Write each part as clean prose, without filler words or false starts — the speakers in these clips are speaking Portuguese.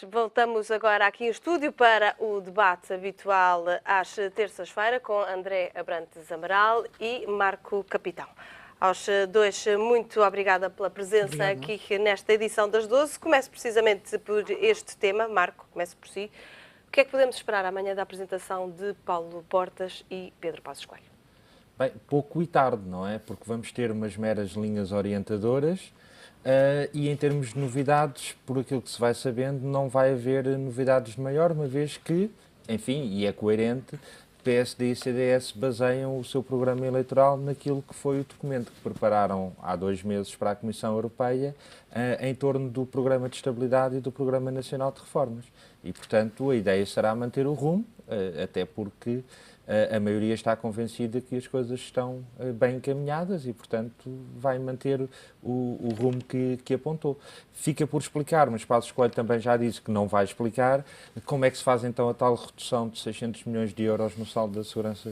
Voltamos agora aqui em estúdio para o debate habitual às terças-feiras com André Abrantes Amaral e Marco Capitão. Aos dois, muito obrigada pela presença aqui nesta edição das 12. Começo precisamente por este tema. Marco, começo por si. O que é que podemos esperar amanhã da apresentação de Paulo Portas e Pedro Passos Coelho? Bem, pouco e tarde, não é? Porque vamos ter umas meras linhas orientadoras e em termos de novidades, por aquilo que se vai sabendo, não vai haver novidades de maior, uma vez que, enfim, e é coerente, PSD e CDS baseiam o seu programa eleitoral naquilo que foi o documento que prepararam há 2 meses para a Comissão Europeia em torno do Programa de Estabilidade e do Programa Nacional de Reformas. E, portanto, a ideia será manter o rumo, até porque a maioria está convencida que as coisas estão bem encaminhadas e, portanto, vai manter o rumo que apontou. Fica por explicar, mas Passos Coelho também já disse que não vai explicar como é que se faz então a tal redução de 600 milhões de euros no saldo da Segurança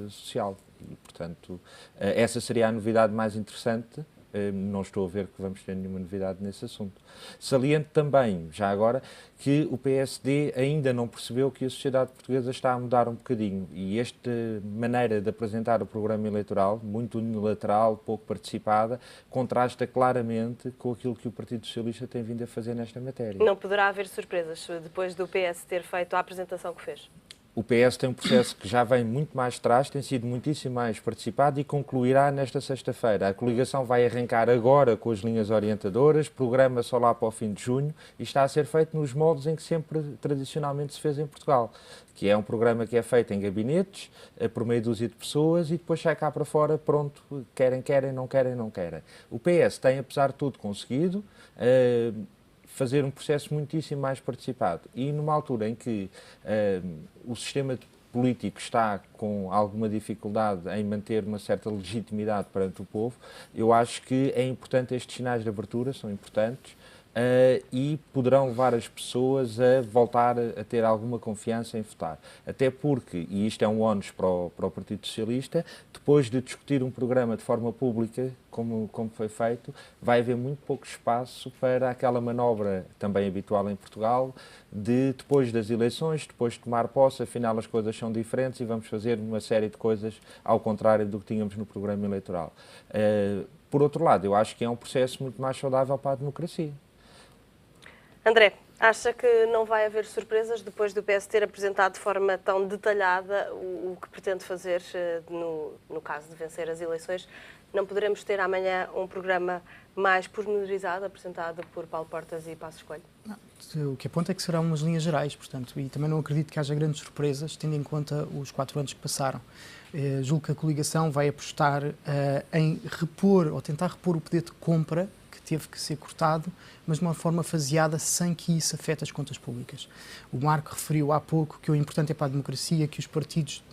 Social. E, portanto, essa seria a novidade mais interessante. Não estou a ver que vamos ter nenhuma novidade nesse assunto. Saliento também, já agora, que o PSD ainda não percebeu que a sociedade portuguesa está a mudar um bocadinho e esta maneira de apresentar o programa eleitoral, muito unilateral, pouco participada, contrasta claramente com aquilo que o Partido Socialista tem vindo a fazer nesta matéria. Não poderá haver surpresas depois do PS ter feito a apresentação que fez? O PS tem um processo que já vem muito mais atrás, tem sido muitíssimo mais participado e concluirá nesta sexta-feira. A coligação vai arrancar agora com as linhas orientadoras, programa só lá para o fim de junho e está a ser feito nos moldes em que sempre tradicionalmente se fez em Portugal, que é um programa que é feito em gabinetes, por meia dúzia de pessoas e depois sai cá para fora, pronto, querem, não querem. O PS tem, apesar de tudo, conseguido fazer um processo muitíssimo mais participado. E numa altura em que o sistema político está com alguma dificuldade em manter uma certa legitimidade perante o povo, eu acho que é importante estes sinais de abertura, são importantes, e poderão levar as pessoas a voltar a ter alguma confiança em votar. Até porque, e isto é um ónus para o Partido Socialista, depois de discutir um programa de forma pública, como foi feito, vai haver muito pouco espaço para aquela manobra também habitual em Portugal, de depois das eleições, depois de tomar posse, afinal as coisas são diferentes e vamos fazer uma série de coisas ao contrário do que tínhamos no programa eleitoral. Por outro lado, eu acho que é um processo muito mais saudável para a democracia. André, acha que não vai haver surpresas depois do PS ter apresentado de forma tão detalhada o que pretende fazer no caso de vencer as eleições? Não poderemos ter amanhã um programa mais pormenorizado, apresentado por Paulo Portas e Passos Coelho? Não, o que aponta é que serão umas linhas gerais, portanto, e também não acredito que haja grandes surpresas, tendo em conta os 4 anos que passaram. Julgo que a coligação vai apostar em repor, ou tentar repor o poder de compra que teve que ser cortado, mas de uma forma faseada, sem que isso afete as contas públicas. O Marco referiu há pouco que o importante é para a democracia que os partidos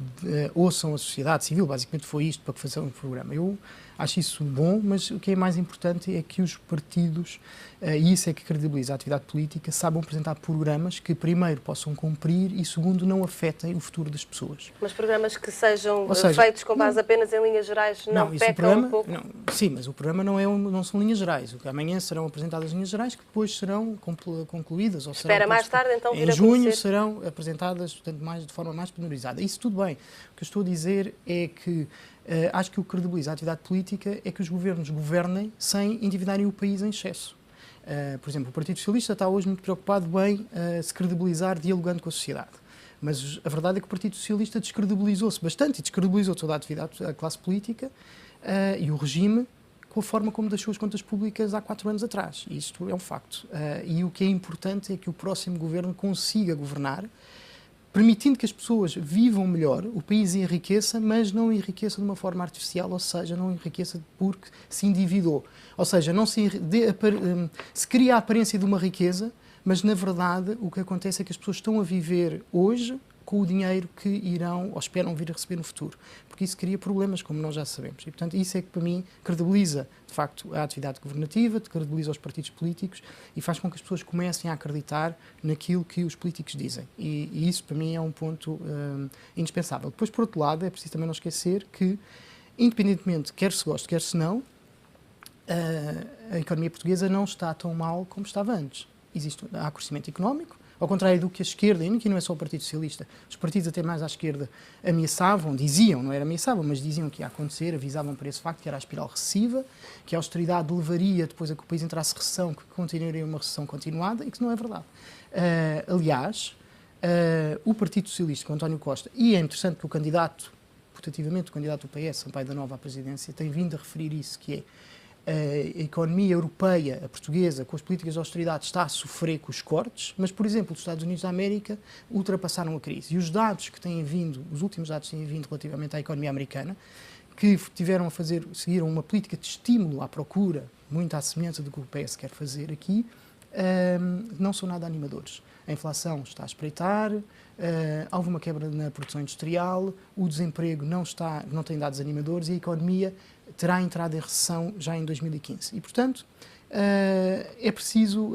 ouçam a sociedade civil, basicamente foi isto para fazer um programa. Eu acho isso bom, mas o que é mais importante é que os partidos, e isso é que credibiliza a atividade política, saibam apresentar programas que, primeiro, possam cumprir e, segundo, não afetem o futuro das pessoas. Mas programas que sejam feitos com base apenas em linhas gerais não pecam um pouco? Não, sim, mas o programa não são linhas gerais. Amanhã serão apresentadas linhas gerais que depois serão concluídas. Ou Espera mais tarde, então, vir em junho serão apresentadas, portanto, de forma mais pormenorizada. Isso tudo bem. O que eu estou a dizer é que acho que o que credibiliza a atividade política é que os governos governem sem endividarem o país em excesso. Por exemplo, o Partido Socialista está hoje muito preocupado em se credibilizar dialogando com a sociedade. Mas a verdade é que o Partido Socialista descredibilizou-se bastante e descredibilizou toda a atividade, a classe política e o regime com a forma como deixou as contas públicas há 4 anos atrás. E isto é um facto. E o que é importante é que o próximo governo consiga governar permitindo que as pessoas vivam melhor, o país enriqueça, mas não enriqueça de uma forma artificial, ou seja, não enriqueça porque se endividou. Ou seja, não se cria a aparência de uma riqueza, mas na verdade o que acontece é que as pessoas estão a viver hoje com o dinheiro que irão ou esperam vir a receber no futuro. Porque isso cria problemas, como nós já sabemos. E, portanto, isso é que, para mim, credibiliza, de facto, a atividade governativa, credibiliza os partidos políticos e faz com que as pessoas comecem a acreditar naquilo que os políticos dizem. E isso, para mim, é um ponto indispensável. Depois, por outro lado, é preciso também não esquecer que, independentemente, quer se goste, quer se não, a economia portuguesa não está tão mal como estava antes. há crescimento económico, ao contrário do que a esquerda, e aqui não é só o Partido Socialista, os partidos até mais à esquerda ameaçavam, diziam, não era ameaçavam, mas diziam que ia acontecer, avisavam para esse facto, que era a espiral recessiva, que a austeridade levaria depois a que o país entrasse em recessão, que continuaria uma recessão continuada, e que isso não é verdade. Aliás, o Partido Socialista, com António Costa, e é interessante que o candidato, putativamente o candidato do PS, Sampaio da Nova à presidência, tem vindo a referir isso, que é a economia europeia, a portuguesa, com as políticas de austeridade, está a sofrer com os cortes, mas, por exemplo, os Estados Unidos da América ultrapassaram a crise. E os dados que têm vindo, os últimos dados que têm vindo relativamente à economia americana, que seguiram uma política de estímulo à procura, muito à semelhança do que o PS quer fazer aqui, não são nada animadores. A inflação está a espreitar, houve uma quebra na produção industrial, o desemprego não tem dados animadores e a economia terá entrado em recessão já em 2015. E, portanto, é preciso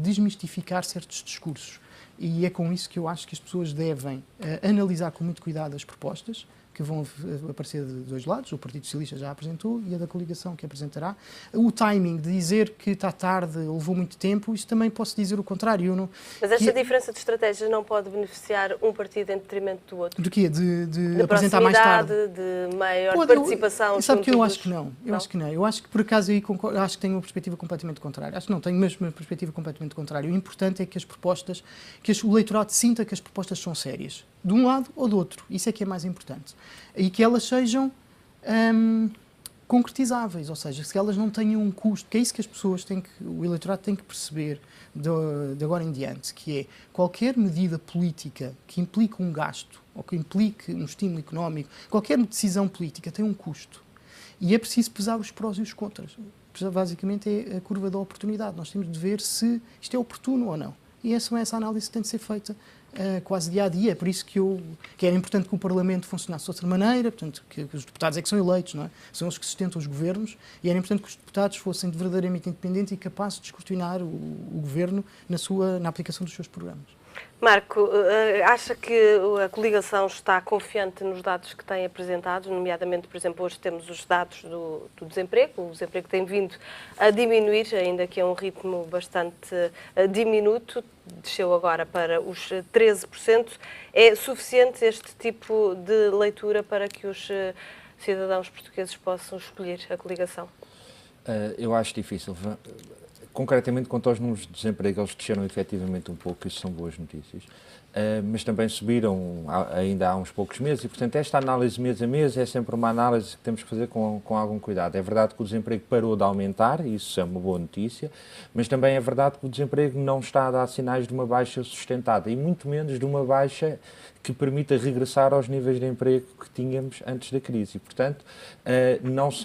desmistificar certos discursos. E é com isso que eu acho que as pessoas devem analisar com muito cuidado as propostas, que vão aparecer de dois lados, o Partido Socialista já apresentou e a da coligação que apresentará. O timing de dizer que está tarde, levou muito tempo, isso também posso dizer o contrário. Mas esta diferença de estratégias não pode beneficiar um partido em detrimento do outro? Do quê? De apresentar mais tarde? De maior participação? Sabe que eu acho que não. Acho que não. Eu acho que, por acaso, aí acho que tenho uma perspectiva completamente contrária. Acho que não, tenho mesmo uma perspectiva completamente contrária. O importante é que as propostas, o eleitorado sinta que as propostas são sérias, de um lado ou do outro. Isso é que é mais importante. E que elas sejam concretizáveis, ou seja, que elas não tenham um custo, que é isso que as pessoas o eleitorado tem que perceber de agora em diante, que é qualquer medida política que implique um gasto ou que implique um estímulo económico, qualquer decisão política tem um custo. E é preciso pesar os prós e os contras. Basicamente é a curva da oportunidade. Nós temos de ver se isto é oportuno ou não. E essa análise tem de ser feita quase dia a dia. É por isso que era importante que o Parlamento funcionasse de outra maneira, portanto, que os deputados é que são eleitos, não é? São eles que sustentam os governos, e era importante que os deputados fossem verdadeiramente independentes e capazes de escrutinar o governo na aplicação dos seus programas. Marco, acha que a coligação está confiante nos dados que tem apresentados, nomeadamente, por exemplo, hoje temos os dados do desemprego, o desemprego tem vindo a diminuir, ainda que a um ritmo bastante diminuto, desceu agora para os 13%. É suficiente este tipo de leitura para que os cidadãos portugueses possam escolher a coligação? Eu acho difícil. Concretamente, quanto aos números de desemprego, eles desceram efetivamente um pouco, isso são boas notícias, mas também subiram ainda há uns poucos meses e, portanto, esta análise mês a mês é sempre uma análise que temos que fazer com algum cuidado. É verdade que o desemprego parou de aumentar, isso é uma boa notícia, mas também é verdade que o desemprego não está a dar sinais de uma baixa sustentada e muito menos de uma baixa que permita regressar aos níveis de emprego que tínhamos antes da crise. E, portanto,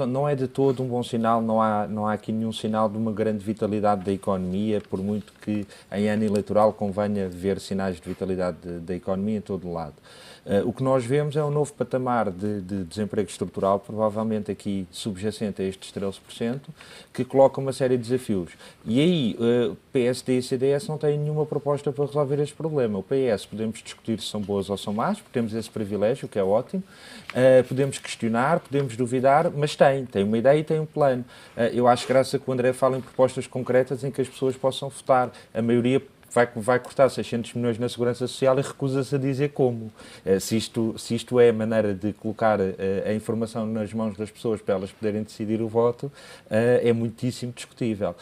não é de todo um bom sinal, não há aqui nenhum sinal de uma grande vitalidade da economia, por muito que em ano eleitoral convenha ver sinais de vitalidade da economia em todo o lado. O que nós vemos é um novo patamar de desemprego estrutural, provavelmente aqui subjacente a estes 13%, que coloca uma série de desafios. E aí, PSD e CDS não têm nenhuma proposta para resolver este problema. O PS podemos discutir se são boas ou são más, porque temos esse privilégio, que é ótimo. Podemos questionar, podemos duvidar, mas tem uma ideia e tem um plano. Eu acho graça que o André fala em propostas concretas em que as pessoas possam votar. A maioria vai cortar 600 milhões na Segurança Social e recusa-se a dizer como. Se isto é a maneira de colocar a informação nas mãos das pessoas para elas poderem decidir o voto, é muitíssimo discutível.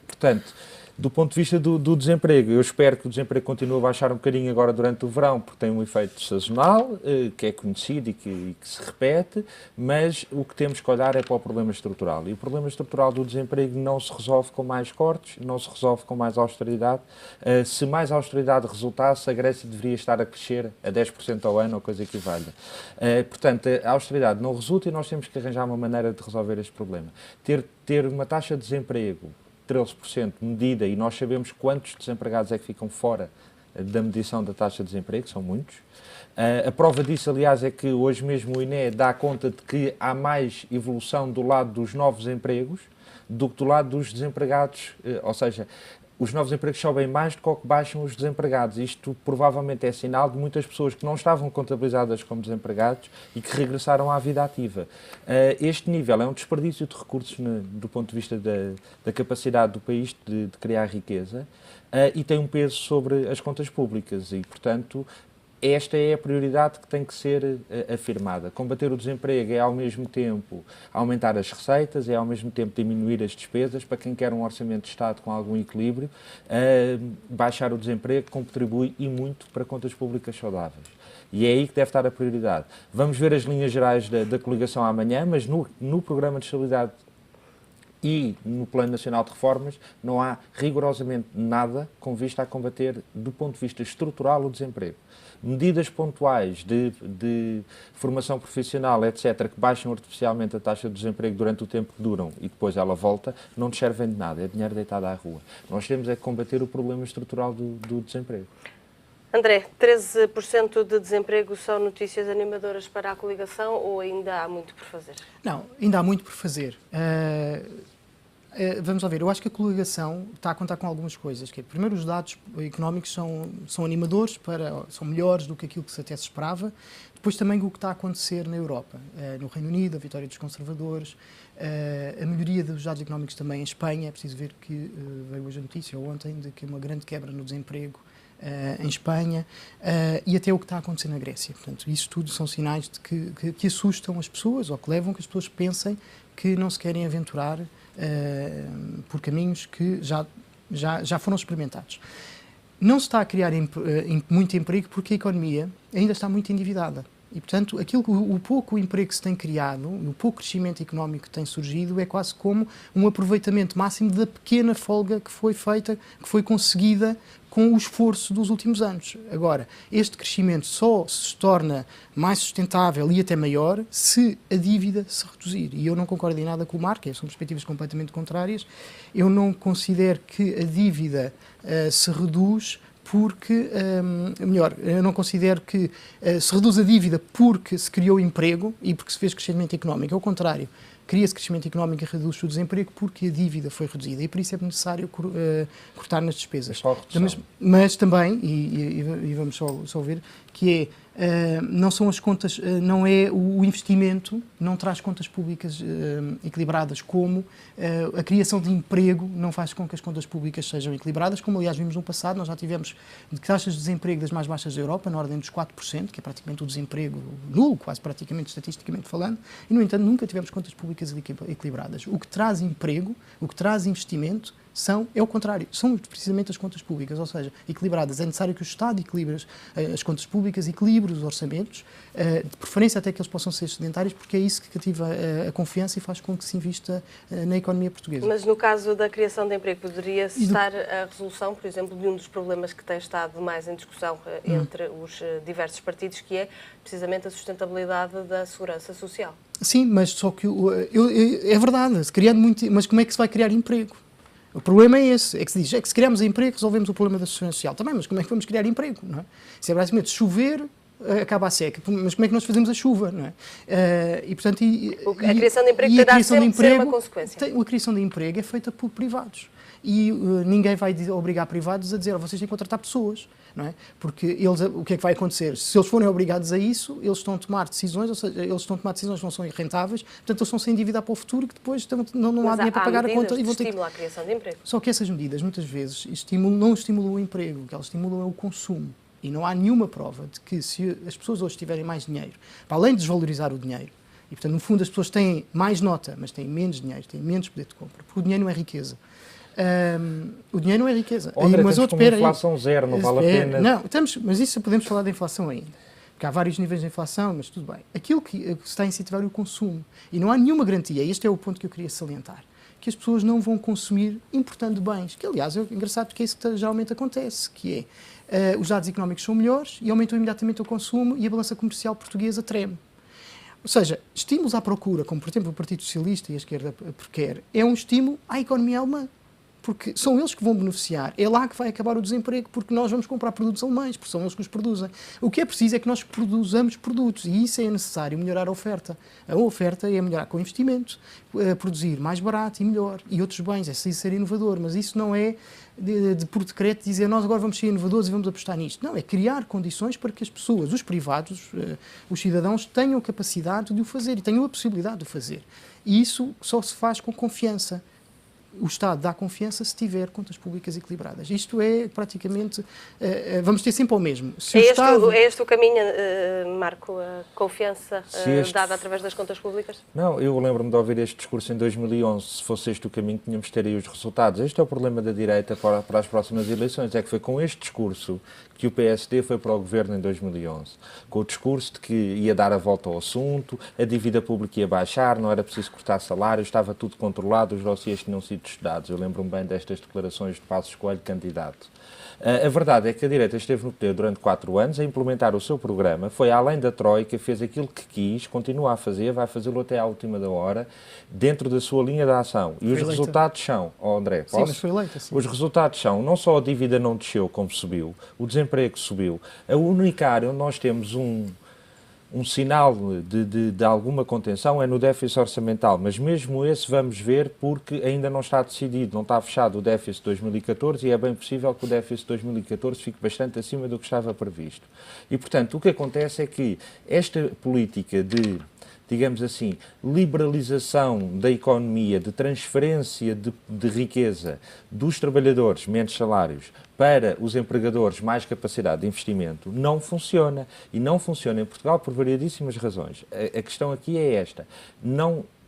Portanto, do ponto de vista do desemprego, eu espero que o desemprego continue a baixar um bocadinho agora durante o verão, porque tem um efeito sazonal, que é conhecido e que se repete, mas o que temos que olhar é para o problema estrutural. E o problema estrutural do desemprego não se resolve com mais cortes, não se resolve com mais austeridade. Se mais austeridade resultasse, a Grécia deveria estar a crescer a 10% ao ano, ou coisa que valha. Portanto, a austeridade não resulta e nós temos que arranjar uma maneira de resolver este problema. Ter uma taxa de desemprego 13% medida, e nós sabemos quantos desempregados é que ficam fora da medição da taxa de desemprego, são muitos. A prova disso, aliás, é que hoje mesmo o INE dá conta de que há mais evolução do lado dos novos empregos do que do lado dos desempregados, ou seja, os novos empregos sobem mais do que o que baixam os desempregados. Isto provavelmente é sinal de muitas pessoas que não estavam contabilizadas como desempregados e que regressaram à vida ativa. Este nível é um desperdício de recursos do ponto de vista da capacidade do país de criar riqueza e tem um peso sobre as contas públicas e, portanto, esta é a prioridade que tem que ser afirmada. Combater o desemprego é, ao mesmo tempo, aumentar as receitas, é, ao mesmo tempo, diminuir as despesas. Para quem quer um orçamento de Estado com algum equilíbrio, baixar o desemprego contribui e muito para contas públicas saudáveis. E é aí que deve estar a prioridade. Vamos ver as linhas gerais da coligação amanhã, mas no Programa de Estabilidade e no Plano Nacional de Reformas não há rigorosamente nada com vista a combater, do ponto de vista estrutural, o desemprego. Medidas pontuais de formação profissional, etc., que baixam artificialmente a taxa de desemprego durante o tempo que duram e depois ela volta, não nos servem de nada, é dinheiro deitado à rua. Nós temos é que combater o problema estrutural do desemprego. André, 13% de desemprego são notícias animadoras para a coligação ou ainda há muito por fazer? Não, ainda há muito por fazer. Vamos lá ver, eu acho que a coligação está a contar com algumas coisas. Primeiro, os dados económicos são animadores, são melhores do que aquilo que se até se esperava. Depois também o que está a acontecer na Europa, no Reino Unido, a vitória dos conservadores, a melhoria dos dados económicos também em Espanha. É preciso ver que veio hoje a notícia, ou ontem, de que uma grande quebra no desemprego em Espanha, e até o que está a acontecer na Grécia. Portanto, isso tudo são sinais de que assustam as pessoas, ou que levam que as pessoas pensem que não se querem aventurar por caminhos que já foram experimentados. Não se está a criar muito emprego porque a economia ainda está muito endividada. E, portanto, o pouco emprego que se tem criado, o pouco crescimento económico que tem surgido, é quase como um aproveitamento máximo da pequena folga que foi feita, que foi conseguida com o esforço dos últimos anos. Agora, este crescimento só se torna mais sustentável e até maior se a dívida se reduzir. E eu não concordo em nada com o Marco, são perspectivas completamente contrárias. Eu não considero que a dívida se reduz porque, eu não considero que se reduz a dívida porque se criou emprego e porque se fez crescimento económico. Ao contrário, cria-se crescimento económico e reduz-se o desemprego porque a dívida foi reduzida e por isso é necessário cortar nas despesas. Mas também, e vamos só ver, que não são as contas, não é o investimento, não traz contas públicas equilibradas, como a criação de emprego não faz com que as contas públicas sejam equilibradas, como aliás vimos no passado. Nós já tivemos taxas de desemprego das mais baixas da Europa, na ordem dos 4%, que é praticamente o desemprego nulo, quase praticamente estatisticamente falando, e no entanto nunca tivemos contas públicas equilibradas. O que traz emprego, o que traz investimento, é o contrário, são precisamente as contas públicas, ou seja, equilibradas. É necessário que o Estado equilibre as contas públicas, equilibre os orçamentos, de preferência até que eles possam ser sedentários, porque é isso que cativa a confiança e faz com que se invista na economia portuguesa. Mas no caso da criação de emprego, poderia-se estar a resolução, por exemplo, de um dos problemas que tem estado mais em discussão entre os diversos partidos, que é precisamente a sustentabilidade da segurança social? Sim, mas só que é verdade, mas como é que se vai criar emprego? O problema é esse, é que se diz, que se criamos emprego, resolvemos o problema da segurança social. Também, mas como é que vamos criar emprego? Não é? Se é basicamente chover, acaba a seca. Mas como é que nós fazemos a chuva? Não é? E, portanto, a criação de emprego terá sempre de ser uma consequência. A criação de emprego é feita por privados. E ninguém vai obrigar privados a dizer, vocês têm que contratar pessoas. Não é? Porque o que é que vai acontecer? Se eles forem obrigados a isso, eles estão a tomar decisões, ou seja, eles estão a tomar decisões que não são rentáveis, portanto, eles estão sem endividar para o futuro e que depois não há dinheiro para pagar a conta. E vão ter a criação de emprego. Só que essas medidas, muitas vezes, não estimulam o emprego, o que elas estimulam é o consumo. E não há nenhuma prova de que se as pessoas hoje tiverem mais dinheiro, para além de desvalorizar o dinheiro, e portanto, no fundo, as pessoas têm mais nota, mas têm menos dinheiro, têm menos poder de compra, porque o dinheiro não é riqueza. O dinheiro não é riqueza. Mas com inflação zero, não vale a pena. Não, mas isso podemos falar da inflação ainda. Porque há vários níveis de inflação, mas tudo bem. Aquilo que se está a incentivar é o consumo. E não há nenhuma garantia, este é o ponto que eu queria salientar, que as pessoas não vão consumir importando bens. Que, aliás, é engraçado porque é isso que geralmente acontece, que é os dados económicos são melhores e aumentam imediatamente o consumo e a balança comercial portuguesa treme. Ou seja, estímulos à procura, como por exemplo o Partido Socialista e a esquerda quer, é um estímulo à economia alemã. porque são eles que vão beneficiar. É lá que vai acabar o desemprego, porque nós vamos comprar produtos alemães, porque são eles que os produzem. O que é preciso é que nós produzamos produtos, e isso é necessário melhorar a oferta. A oferta é melhorar com investimento, produzir mais barato e melhor, e outros bens, é preciso ser inovador, mas isso não é por decreto dizer nós agora vamos ser inovadores e vamos apostar nisto. Não, é criar condições para que as pessoas, os privados, os cidadãos, tenham capacidade de o fazer e tenham a possibilidade de o fazer. E isso só se faz com confiança. O Estado dá confiança se tiver contas públicas equilibradas. Isto é praticamente... vamos ter sempre ao mesmo. Se é este o caminho, Marco, a confiança dada através das contas públicas? Não, eu lembro-me de ouvir este discurso em 2011. Se fosse este o caminho, tínhamos de ter aí os resultados. Este é o problema da direita para as próximas eleições. É que foi com este discurso que o PSD foi para o governo em 2011. Com o discurso de que ia dar a volta ao assunto, a dívida pública ia baixar, não era preciso cortar salários, estava tudo controlado, os dossiês tinham sido estudados. Eu lembro-me bem destas declarações de Passos Coelho, candidato. A verdade é que a direita esteve no poder durante 4 anos a implementar o seu programa, foi além da Troika, fez aquilo que quis, continua a fazer, vai fazê-lo até à última da hora, dentro da sua linha de ação. E os resultados são, André, posso? Sim, mas foi eleita, sim. Os resultados são, não só a dívida não desceu como subiu, o desemprego subiu. A única área onde nós temos um sinal de alguma contenção é no déficit orçamental, mas mesmo esse vamos ver porque ainda não está decidido, não está fechado o déficit de 2014 e é bem possível que o déficit de 2014 fique bastante acima do que estava previsto. E, portanto, o que acontece é que esta política de, digamos assim, liberalização da economia, de transferência de riqueza dos trabalhadores, menos salários, para os empregadores, mais capacidade de investimento, não funciona. E não funciona em Portugal por variedíssimas razões. A questão aqui é esta.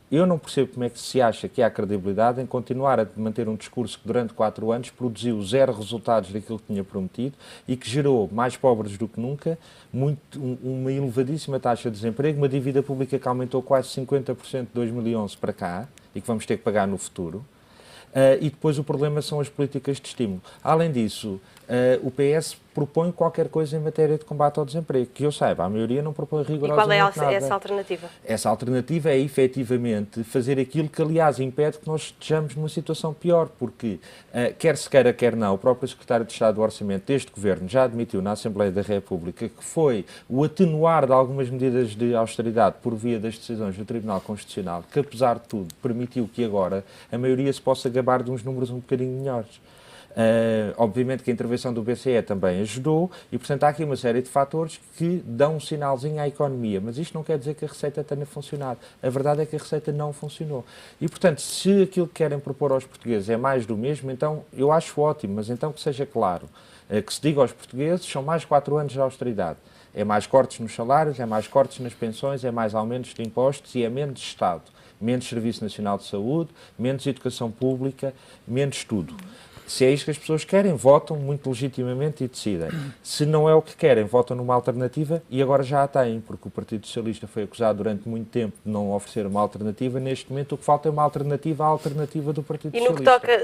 Eu não percebo como é que se acha que há credibilidade em continuar a manter um discurso que durante 4 anos produziu 0 resultados daquilo que tinha prometido e que gerou mais pobres do que nunca, uma elevadíssima taxa de desemprego, uma dívida pública que aumentou quase 50% de 2011 para cá e que vamos ter que pagar no futuro. E depois o problema são as políticas de estímulo. Além disso, o PS propõe qualquer coisa em matéria de combate ao desemprego. Que eu saiba, a maioria não propõe rigorosamente nada. E qual é essa alternativa? Essa alternativa é, efetivamente, fazer aquilo que, aliás, impede que nós estejamos numa situação pior, porque, quer se queira, quer não, o próprio Secretário de Estado do Orçamento deste Governo já admitiu na Assembleia da República que foi o atenuar de algumas medidas de austeridade por via das decisões do Tribunal Constitucional, que, apesar de tudo, permitiu que agora a maioria se possa gabar de uns números um bocadinho melhores. Obviamente que a intervenção do BCE também ajudou e, portanto, há aqui uma série de fatores que dão um sinalzinho à economia, mas isto não quer dizer que a receita tenha funcionado. A verdade é que a receita não funcionou. E, portanto, se aquilo que querem propor aos portugueses é mais do mesmo, então eu acho ótimo, mas então que seja claro, que se diga aos portugueses, são mais 4 anos de austeridade. É mais cortes nos salários, é mais cortes nas pensões, é mais aumentos de impostos e é menos Estado. Menos Serviço Nacional de Saúde, menos educação pública, menos tudo. Se é isto que as pessoas querem, votam muito legitimamente e decidem. Se não é o que querem, votam numa alternativa e agora já a têm, porque o Partido Socialista foi acusado durante muito tempo de não oferecer uma alternativa. Neste momento o que falta é uma alternativa à alternativa do Partido Socialista. E no que toca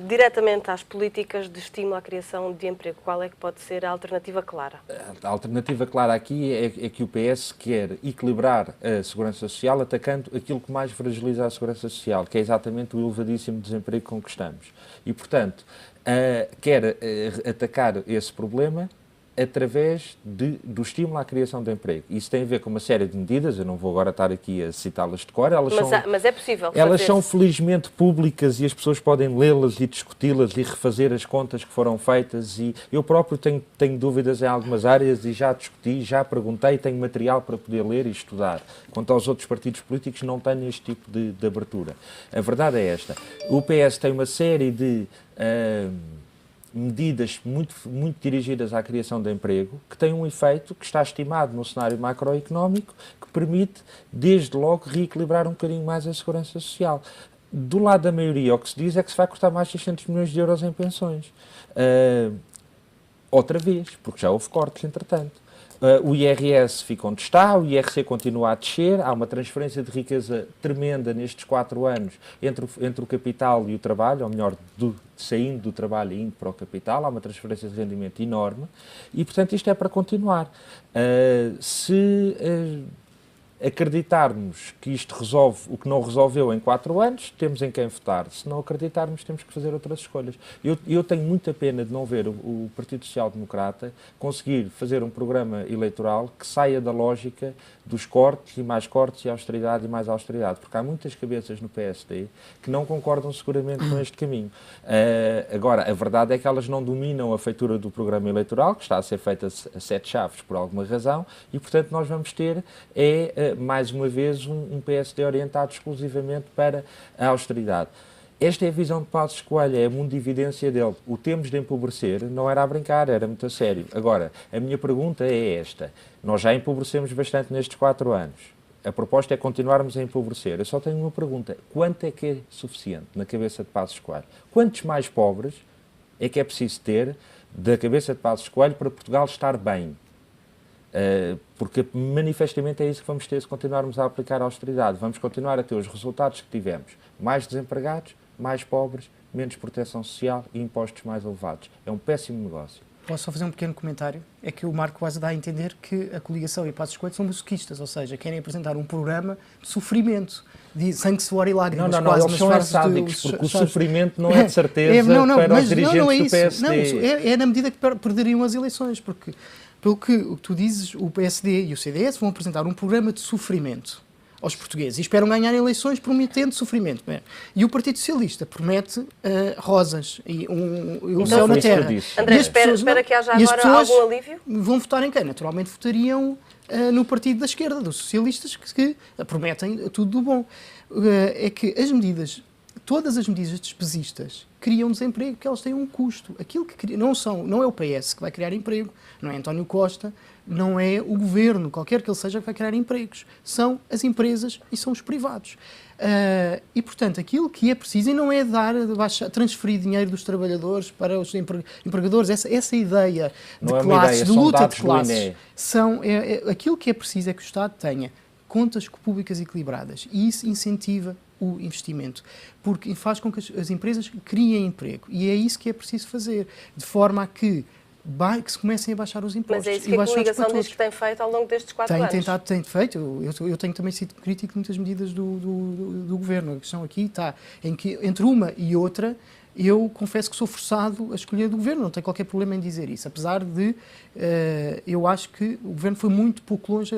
diretamente às políticas de estímulo à criação de emprego, qual é que pode ser a alternativa clara? A alternativa clara aqui é que o PS quer equilibrar a segurança social atacando aquilo que mais fragiliza a segurança social, que é exatamente o elevadíssimo desemprego que conquistamos. E, portanto, quer atacar esse problema através do estímulo à criação de emprego. Isso tem a ver com uma série de medidas, eu não vou agora estar aqui a citá-las de cor. Mas é possível fazer. Elas são felizmente públicas e as pessoas podem lê-las e discuti-las e refazer as contas que foram feitas. E eu próprio tenho dúvidas em algumas áreas e já discuti, já perguntei, tenho material para poder ler e estudar. Quanto aos outros partidos políticos, não tenho este tipo de abertura. A verdade é esta. O PS tem uma série de medidas muito dirigidas à criação de emprego, que têm um efeito que está estimado no cenário macroeconómico, que permite, desde logo, reequilibrar um bocadinho mais a segurança social. Do lado da maioria, o que se diz é que se vai cortar mais 600 milhões de euros em pensões. Outra vez, porque já houve cortes, entretanto. O IRS fica onde está, o IRC continua a descer, há uma transferência de riqueza tremenda nestes 4 anos entre o capital e o trabalho, ou melhor, saindo do trabalho e indo para o capital, há uma transferência de rendimento enorme e, portanto, isto é para continuar. Se acreditarmos que isto resolve o que não resolveu em 4 anos, temos em quem votar. Se não acreditarmos, temos que fazer outras escolhas. Eu tenho muita pena de não ver o Partido Social Democrata conseguir fazer um programa eleitoral que saia da lógica dos cortes e austeridade e mais austeridade, porque há muitas cabeças no PSD que não concordam seguramente com este caminho. Agora, a verdade é que elas não dominam a feitura do programa eleitoral, que está a ser feita a 7 chaves por alguma razão, e, portanto, nós vamos ter, mais uma vez, um PSD orientado exclusivamente para a austeridade. Esta é a visão de Passos Coelho, é a mundividência dele. O temos de empobrecer não era a brincar, era muito a sério. Agora, a minha pergunta é esta. Nós já empobrecemos bastante nestes 4 anos. A proposta é continuarmos a empobrecer. Eu só tenho uma pergunta. Quanto é que é suficiente na cabeça de Passos Coelho? Quantos mais pobres é que é preciso ter da cabeça de Passos Coelho para Portugal estar bem? Porque manifestamente é isso que vamos ter se continuarmos a aplicar a austeridade. Vamos continuar a ter os resultados que tivemos. Mais desempregados, mais pobres, menos proteção social e impostos mais elevados. É um péssimo negócio. Posso só fazer um pequeno comentário? É que o Marco quase dá a entender que a coligação e Passos Coelho são masoquistas, ou seja, querem apresentar um programa de sofrimento, de sangue, suor e lágrimas. Não, eles são sádicos, porque o sofrimento não é de certeza para os dirigentes do PSD. É na medida que perderiam as eleições, porque, pelo que tu dizes, o PSD e o CDS vão apresentar um programa de sofrimento aos portugueses e esperam ganhar eleições prometendo sofrimento. E o Partido Socialista promete rosas e o céu na terra. André, espera que haja agora algum alívio? Vão votar em quem? Naturalmente votariam no partido da esquerda, dos socialistas, que prometem tudo do bom. É que todas as medidas despesistas criam desemprego porque elas têm um custo. Aquilo que não é o PS que vai criar emprego, não é António Costa, não é o governo, qualquer que ele seja, que vai criar empregos. São as empresas e são os privados. E, portanto, aquilo que é preciso, e não é transferir dinheiro dos trabalhadores para os empregadores, essa ideia de classes, de luta de classes, aquilo que é preciso é que o Estado tenha contas públicas equilibradas, e isso incentiva o investimento, porque faz com que as empresas criem emprego, e é isso que é preciso fazer, de forma a que se comecem a baixar os impostos. Mas é isso que a coligação diz que tem feito ao longo destes 4 anos. Tem feito. Eu tenho também sido crítico de muitas medidas do Governo. A questão aqui está em que, entre uma e outra, eu confesso que sou forçado a escolher do Governo, não tenho qualquer problema em dizer isso, apesar de eu acho que o Governo foi muito pouco longe,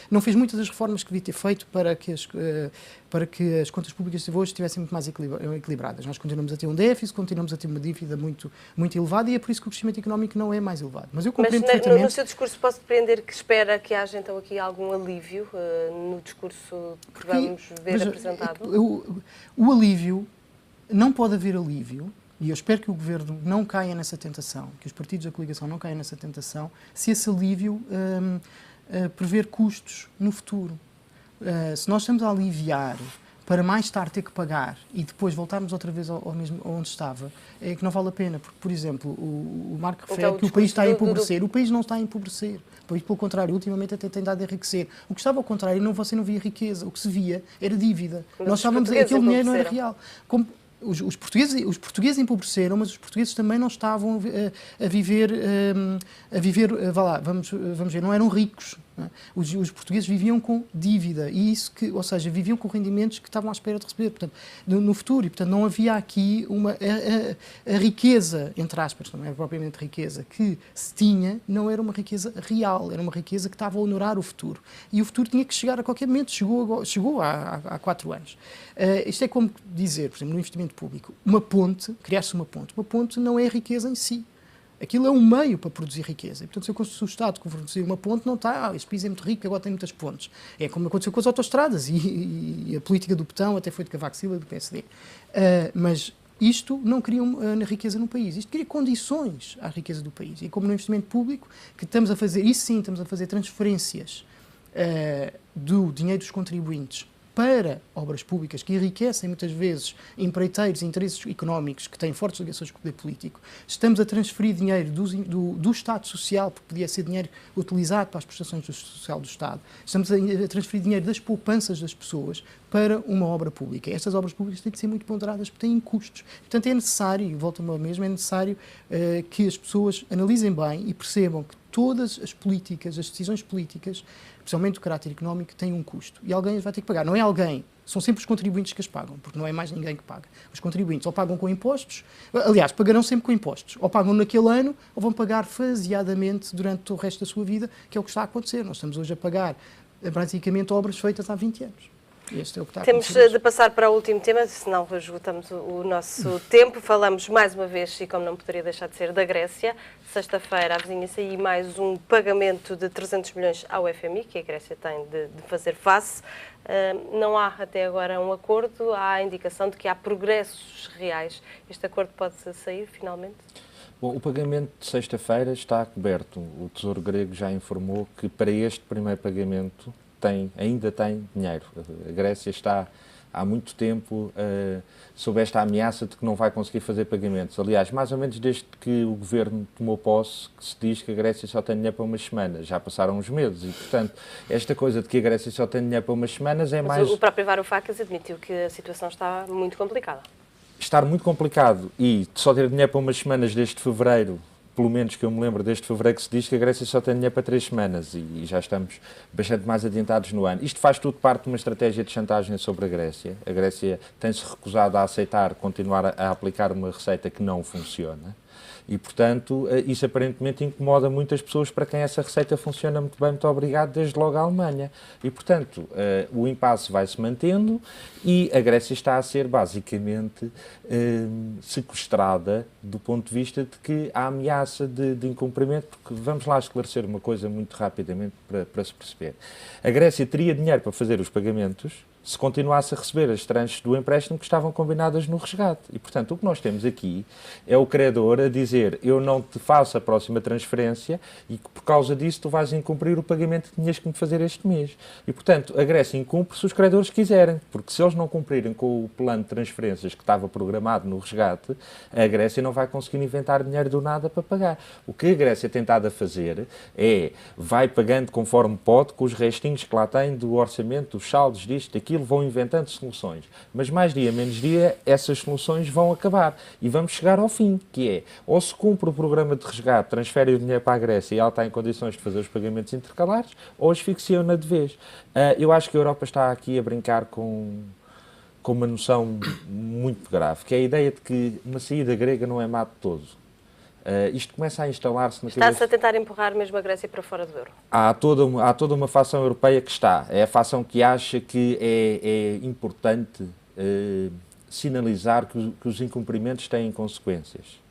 não fez muitas das reformas que devia ter feito para que as contas públicas de hoje estivessem muito mais equilibradas. Nós continuamos a ter um déficit, continuamos a ter uma dívida muito, muito elevada, e é por isso que o crescimento económico não é mais elevado. Mas eu compreendo perfeitamente... no seu discurso posso depreender que espera que haja então aqui algum alívio no discurso que vamos ver apresentado? O alívio... Não pode haver alívio, e eu espero que o Governo não caia nessa tentação, que os partidos da coligação não caiam nessa tentação, se esse alívio prever custos no futuro. Se nós estamos a aliviar para mais tarde ter que pagar e depois voltarmos outra vez ao mesmo onde estava, é que não vale a pena. Porque, por exemplo, o Marco refere que o país está a empobrecer. O país não está a empobrecer. O país, pelo contrário, ultimamente até tem dado a enriquecer. O que estava ao contrário, você não via riqueza. O que se via era dívida. Nós estávamos a aquele dinheiro não era real. Os portugueses empobreceram, mas os portugueses também não estavam a viver, vamos ver, não eram ricos. Não é? Os portugueses viviam com dívida, ou seja, viviam com rendimentos que estavam à espera de receber, portanto, no futuro, e portanto não havia aqui a riqueza, entre aspas, não é propriamente riqueza, que se tinha, não era uma riqueza real, era uma riqueza que estava a honorar o futuro. E o futuro tinha que chegar a qualquer momento, chegou há 4 anos. Isto é como dizer, por exemplo, no investimento público, criar-se uma ponte não é riqueza em si. Aquilo é um meio para produzir riqueza. E, portanto, se o Estado produzir uma ponte, não está, este país é muito rico, agora tem muitas pontes. É como aconteceu com as autoestradas, e a política do betão até foi de Cavaco Silva, do PSD. Mas isto não cria riqueza no país, isto cria condições à riqueza do país. E como no investimento público, que estamos a fazer, isso sim, estamos a fazer transferências do dinheiro dos contribuintes para obras públicas que enriquecem muitas vezes empreiteiros e interesses económicos que têm fortes ligações com o poder político. Estamos a transferir dinheiro do Estado Social, porque podia ser dinheiro utilizado para as prestações social do Estado. Estamos a transferir dinheiro das poupanças das pessoas para uma obra pública. Estas obras públicas têm de ser muito ponderadas porque têm custos. Portanto, é necessário, e volto-me ao mesmo, é necessário que as pessoas analisem bem e percebam que todas as políticas, as decisões políticas, especialmente do caráter económico, têm um custo. E alguém as vai ter que pagar. Não é alguém, são sempre os contribuintes que as pagam, porque não é mais ninguém que paga. Os contribuintes ou pagam com impostos, aliás, pagarão sempre com impostos. Ou pagam naquele ano, ou vão pagar faseadamente durante o resto da sua vida, que é o que está a acontecer. Nós estamos hoje a pagar praticamente obras feitas há 20 anos. Este é o que está a Temos acontecer. de passar para o último tema, senão esgotamos o nosso tempo. Falamos mais uma vez, e como não poderia deixar de ser, da Grécia. Sexta-feira avizinha-se aí mais um pagamento de 300 milhões ao FMI, que a Grécia tem de fazer face. Não há até agora um acordo, há a indicação de que há progressos reais. Este acordo pode sair finalmente? Bom, o pagamento de sexta-feira está coberto. O Tesouro Grego já informou que para este primeiro pagamento ainda tem dinheiro. A Grécia está há muito tempo sob esta ameaça de que não vai conseguir fazer pagamentos. Aliás, mais ou menos desde que o governo tomou posse, que se diz que a Grécia só tem dinheiro para umas semanas. Já passaram uns meses e, portanto, esta coisa de que a Grécia só tem dinheiro para umas semanas é mais... Mas o próprio Varoufakis admitiu que a situação está muito complicada. Estar muito complicado e só ter dinheiro para umas semanas desde fevereiro, pelo menos que eu me lembro, desde fevereiro, que se diz que a Grécia só tem dinheiro para 3 semanas e já estamos bastante mais adiantados no ano. Isto faz tudo parte de uma estratégia de chantagem sobre a Grécia. A Grécia tem-se recusado a aceitar continuar a aplicar uma receita que não funciona. E, portanto, isso aparentemente incomoda muitas pessoas para quem essa receita funciona muito bem, muito obrigado, desde logo a Alemanha. E, portanto, o impasse vai-se mantendo e a Grécia está a ser, basicamente, sequestrada do ponto de vista de que há ameaça de incumprimento, porque vamos lá esclarecer uma coisa muito rapidamente para se perceber. A Grécia teria dinheiro para fazer os pagamentos se continuasse a receber as tranches do empréstimo que estavam combinadas no resgate. E, portanto, o que nós temos aqui é o credor a dizer eu não te faço a próxima transferência e que, por causa disso, tu vais incumprir o pagamento que tinhas que me fazer este mês. E, portanto, a Grécia incumpre se os credores quiserem, porque se eles não cumprirem com o plano de transferências que estava programado no resgate, a Grécia não vai conseguir inventar dinheiro do nada para pagar. O que a Grécia tem estado a fazer é, vai pagando conforme pode, com os restinhos que lá tem do orçamento, dos saldos, disto, daquilo, vão inventando soluções. Mas mais dia, menos dia, essas soluções vão acabar. E vamos chegar ao fim, que é, ou se cumpre o programa de resgate, transfere o dinheiro para a Grécia e ela está em condições de fazer os pagamentos intercalares, ou asfixiam-na de vez. Eu acho que a Europa está aqui a brincar com uma noção muito grave, que é a ideia de que uma saída grega não é má de todo. Isto começa a instalar-se na cabeça... Está-se a tentar empurrar mesmo a Grécia para fora do euro? Há toda uma facção europeia que está. É a facção que acha que é importante sinalizar que os incumprimentos têm consequências.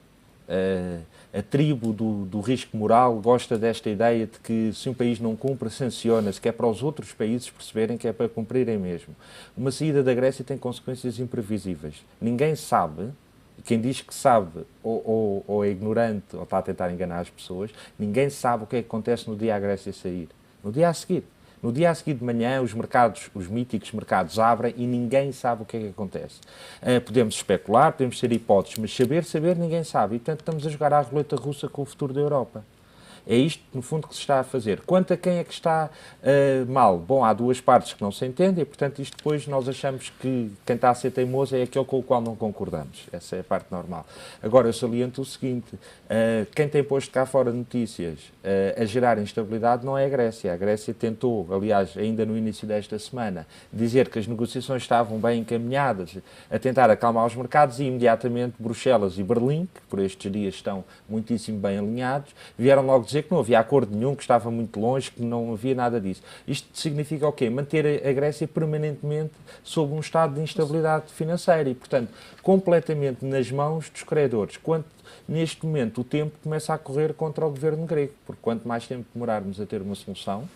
A tribo do risco moral gosta desta ideia de que se um país não cumpre, sanciona-se, que é para os outros países perceberem que é para cumprirem mesmo. Uma saída da Grécia tem consequências imprevisíveis. Ninguém sabe... Quem diz que sabe ou é ignorante ou está a tentar enganar as pessoas, ninguém sabe o que é que acontece no dia a Grécia sair. No dia a seguir. No dia a seguir de manhã, os mercados, os míticos mercados abrem e ninguém sabe o que é que acontece. Podemos especular, podemos ter hipóteses, mas saber, ninguém sabe. E, portanto, estamos a jogar à roleta russa com o futuro da Europa. É isto, no fundo, que se está a fazer. Quanto a quem é que está mal? Bom, há duas partes que não se entendem e, portanto, isto depois nós achamos que quem está a ser teimoso é aquele com o qual não concordamos. Essa é a parte normal. Agora, eu saliento o seguinte, quem tem posto cá fora notícias a gerar instabilidade não é a Grécia. A Grécia tentou, aliás, ainda no início desta semana, dizer que as negociações estavam bem encaminhadas, a tentar acalmar os mercados e, imediatamente, Bruxelas e Berlim, que por estes dias estão muitíssimo bem alinhados, vieram logo dizer que não havia acordo nenhum, que estava muito longe, que não havia nada disso. Isto significa o quê? Manter a Grécia permanentemente sob um estado de instabilidade financeira e, portanto, completamente nas mãos dos credores. Quanto, neste momento, o tempo começa a correr contra o governo grego, porque quanto mais tempo demorarmos a ter uma solução,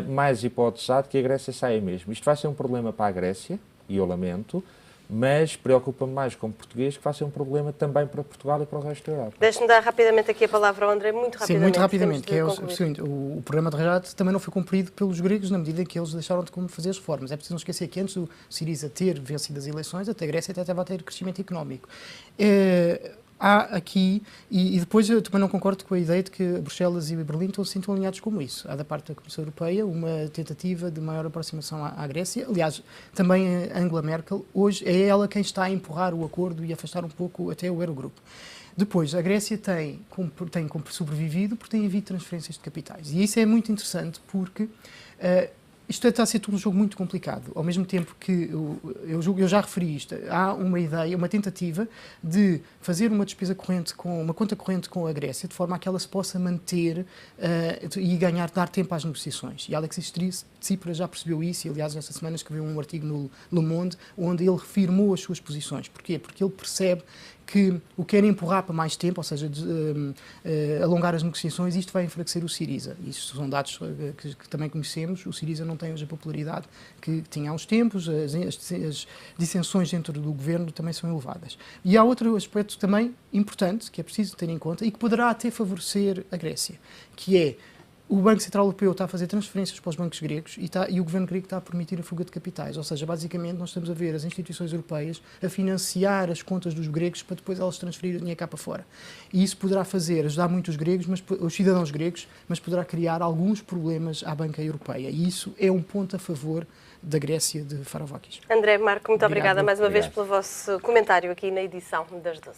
mais hipóteses há de que a Grécia saia mesmo. Isto vai ser um problema para a Grécia, e eu lamento, mas preocupa-me mais como português que vai ser um problema também para Portugal e para o resto da Europa. Deixe-me dar rapidamente aqui a palavra ao André, muito rapidamente. Sim, muito rapidamente, que é o concluir. seguinte, o programa de resgate também não foi cumprido pelos gregos na medida em que eles deixaram de fazer as reformas. É preciso não esquecer que antes do Siriza ter vencido as eleições, até a Grécia até estava a ter crescimento económico. Há aqui, e depois eu também não concordo com a ideia de que Bruxelas e Berlim estão alinhados como isso. Há da parte da Comissão Europeia uma tentativa de maior aproximação à Grécia. Aliás, também a Angela Merkel, hoje é ela quem está a empurrar o acordo e afastar um pouco até o Eurogrupo. Depois, a Grécia tem sobrevivido porque tem havido transferências de capitais. E isso é muito interessante porque isto está a ser tudo um jogo muito complicado. Ao mesmo tempo que eu já referi isto, há uma ideia, uma tentativa de fazer uma despesa corrente uma conta corrente com a Grécia, de forma a que ela se possa manter e dar tempo às negociações. E Alexis Tsipras já percebeu isso, e aliás, esta semana escreveu um artigo no Le Monde, onde ele reafirmou as suas posições. Porquê? Porque ele percebe que o quer empurrar para mais tempo, ou seja, alongar as negociações, isto vai enfraquecer o Syriza. Isto são dados que também conhecemos. O Syriza não tem hoje a popularidade que tinha há uns tempos, as dissensões dentro do governo também são elevadas. E há outro aspecto também importante, que é preciso ter em conta, e que poderá até favorecer a Grécia, que é o Banco Central Europeu está a fazer transferências para os bancos gregos e o governo grego está a permitir a fuga de capitais. Ou seja, basicamente, nós estamos a ver as instituições europeias a financiar as contas dos gregos para depois elas transferirem o dinheiro cá para fora. E isso poderá ajudar muito os gregos, os cidadãos gregos, mas poderá criar alguns problemas à banca europeia. E isso é um ponto a favor da Grécia de Varoufakis. André, Marco, muito obrigada mais uma vez Obrigado. pelo vosso comentário aqui na edição das 12.